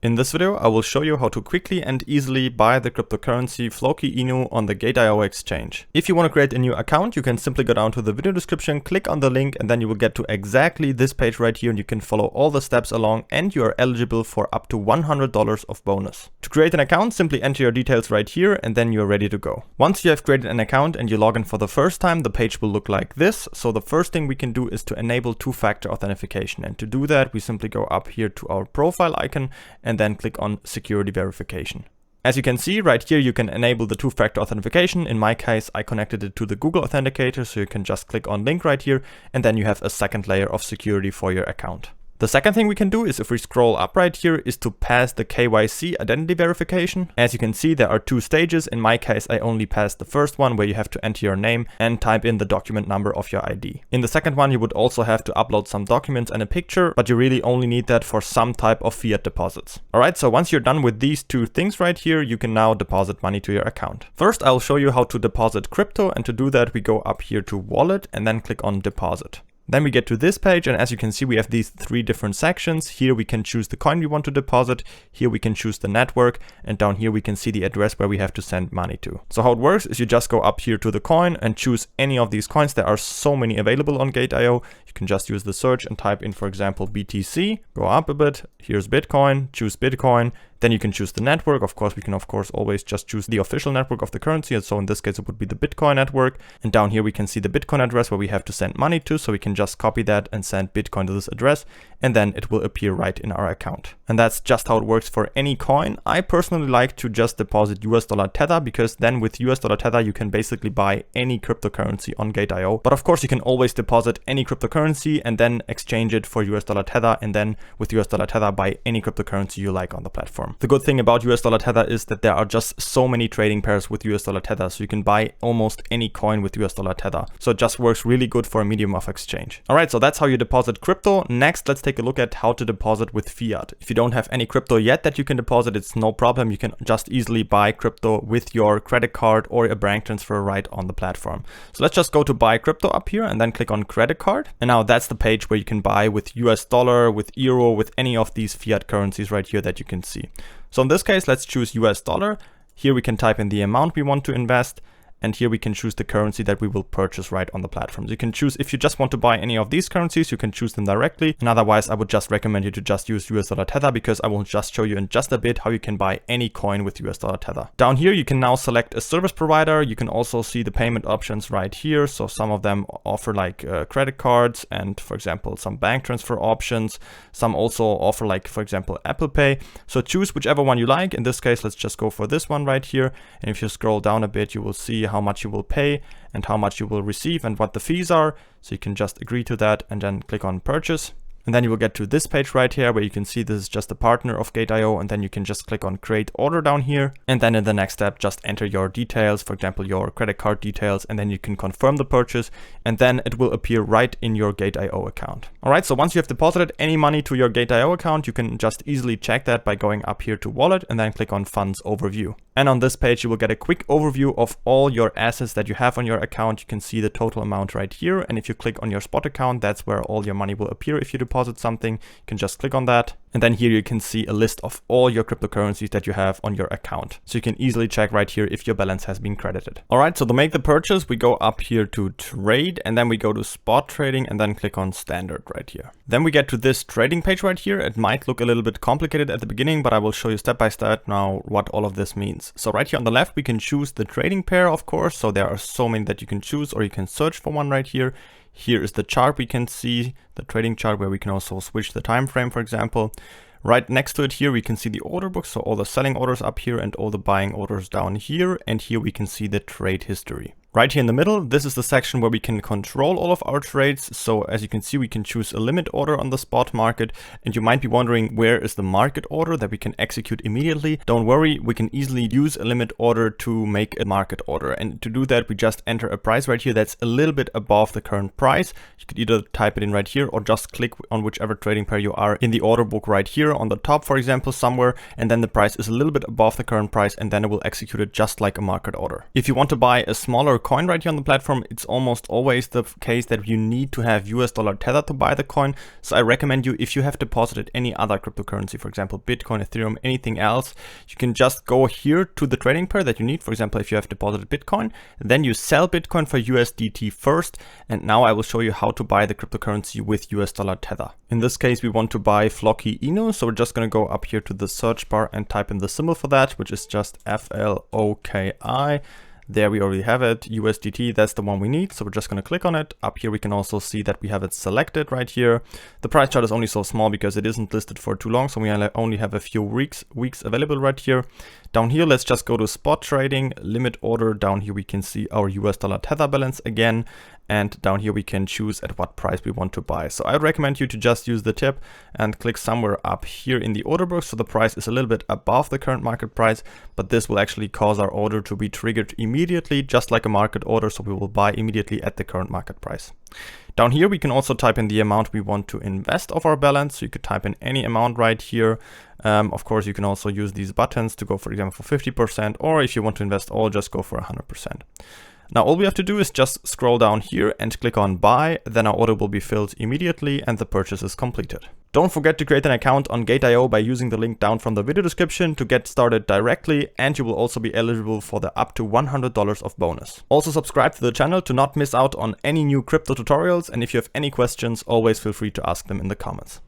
In this video, I will show you how to quickly and easily buy the cryptocurrency Floki Inu on the Gate.io exchange. If you want to create a new account, you can simply go down to the video description, click on the link, and then you will get to exactly this page right here, and you can follow all the steps along, and you are eligible for up to $100 of bonus. To create an account, simply enter your details right here, and then you are ready to go. Once you have created an account and you log in for the first time, the page will look like this. So the first thing we can do is to enable two-factor authentication. And to do that, we simply go up here to our profile icon and then click on security verification. As you can see right here, you can enable the two-factor authentication. In my case, I connected it to the Google Authenticator, so you can just click on link right here, and then you have a second layer of security for your account. The second thing we can do is, if we scroll up right here, is to pass the KYC identity verification. As you can see, there are two stages. In my case, I only passed the first one, where you have to enter your name and type in the document number of your ID. In the second one, you would also have to upload some documents and a picture, but you really only need that for some type of fiat deposits. Alright, so once you're done with these two things right here, you can now deposit money to your account. First, I'll show you how to deposit crypto, and to do that, we go up here to Wallet and then click on Deposit. Then we get to this page, and as you can see, we have these three different sections. Here we can choose the coin we want to deposit. Here we can choose the network, and down here we can see the address where we have to send money to. So how it works is you just go up here to the coin and choose any of these coins. There are so many available on Gate.io. You can just use the search and type in, for example, BTC. Go up a bit. Here's Bitcoin. Choose Bitcoin. Then you can choose the network. Of course, we can always just choose the official network of the currency. And so in this case, it would be the Bitcoin network. And down here, we can see the Bitcoin address where we have to send money to. So we can just copy that and send Bitcoin to this address, and then it will appear right in our account. And that's just how it works for any coin. I personally like to just deposit US dollar Tether, because then with US dollar Tether, you can basically buy any cryptocurrency on Gate.io. But of course, you can always deposit any cryptocurrency and then exchange it for US dollar Tether, and then with US dollar Tether, buy any cryptocurrency you like on the platform. The good thing about US dollar Tether is that there are just so many trading pairs with US dollar Tether, so you can buy almost any coin with US dollar Tether. So it just works really good for a medium of exchange. All right, so that's how you deposit crypto. Next, let's take a look at how to deposit with fiat. If you don't have any crypto yet that you can deposit, it's no problem. You can just easily buy crypto with your credit card or a bank transfer right on the platform. So let's just go to buy crypto up here and then click on credit card. And now that's the page where you can buy with US dollar, with euro, with any of these fiat currencies right here that you can see. So in this case, let's choose US dollar. Here we can type in the amount we want to invest. And here we can choose the currency that we will purchase right on the platform. So you can choose, if you just want to buy any of these currencies, you can choose them directly. And otherwise, I would just recommend you to just use US dollar Tether, because I will just show you in just a bit how you can buy any coin with US dollar Tether. Down here, you can now select a service provider. You can also see the payment options right here. So some of them offer like credit cards and, for example, some bank transfer options. Some also offer like, for example, Apple Pay. So choose whichever one you like. In this case, let's just go for this one right here. And if you scroll down a bit, you will see how much you will pay and how much you will receive and what the fees are. So you can just agree to that and then click on purchase. And then you will get to this page right here, where you can see this is just a partner of Gate.io, and then you can just click on create order down here. And then in the next step, just enter your details, for example, your credit card details, and then you can confirm the purchase, and then it will appear right in your Gate.io account. All right, so once you have deposited any money to your Gate.io account, you can just easily check that by going up here to wallet and then click on funds overview. And on this page, you will get a quick overview of all your assets that you have on your account. You can see the total amount right here. And if you click on your spot account, that's where all your money will appear. If you deposit something, you can just click on that. And then here you can see a list of all your cryptocurrencies that you have on your account. So you can easily check right here if your balance has been credited. All right, so to make the purchase, we go up here to trade, and then we go to spot trading and then click on standard right here. Then we get to this trading page right here. It might look a little bit complicated at the beginning, but I will show you step by step now what all of this means. So right here on the left, we can choose the trading pair, of course. So there are so many that you can choose, or you can search for one right here. Here is the chart we can see, the trading chart, where we can also switch the time frame, for example. Right next to it here, we can see the order book. So all the selling orders up here and all the buying orders down here. And here we can see the trade history. Right here in the middle, this is the section where we can control all of our trades. So as you can see, we can choose a limit order on the spot market. And you might be wondering, where is the market order that we can execute immediately? Don't worry, we can easily use a limit order to make a market order. And to do that, we just enter a price right here that's a little bit above the current price. You could either type it in right here or just click on whichever trading pair you are in the order book right here on the top, for example, somewhere. And then the price is a little bit above the current price, and then it will execute it just like a market order. If you want to buy a smaller coin right here on the platform, it's almost always the case that you need to have US dollar tether to buy the coin. So I recommend you, if you have deposited any other cryptocurrency, for example, Bitcoin, Ethereum, anything else, you can just go here to the trading pair that you need. For example, if you have deposited Bitcoin, then you sell Bitcoin for USDT first. And now I will show you how to buy the cryptocurrency with US dollar tether. In this case, we want to buy Floki Inu. So we're just going to go up here to the search bar and type in the symbol for that, which is just FLOKI. There we already have it, USDT, that's the one we need. So we're just gonna click on it. Up here we can also see that we have it selected right here. The price chart is only so small because it isn't listed for too long, so we only have a few weeks available right here. Down here, let's just go to spot trading, limit order. Down here we can see our US dollar tether balance again. And down here we can choose at what price we want to buy. So I would recommend you to just use the tip and click somewhere up here in the order book. So the price is a little bit above the current market price, but this will actually cause our order to be triggered immediately, just like a market order. So we will buy immediately at the current market price. Down here, we can also type in the amount we want to invest of our balance. So you could type in any amount right here. Of course, you can also use these buttons to go, for example, for 50%, or if you want to invest all, just go for 100%. Now all we have to do is just scroll down here and click on buy, then our order will be filled immediately and the purchase is completed. Don't forget to create an account on Gate.io by using the link down from the video description to get started directly, and you will also be eligible for the up to $100 of bonus. Also subscribe to the channel to not miss out on any new crypto tutorials, and if you have any questions, always feel free to ask them in the comments.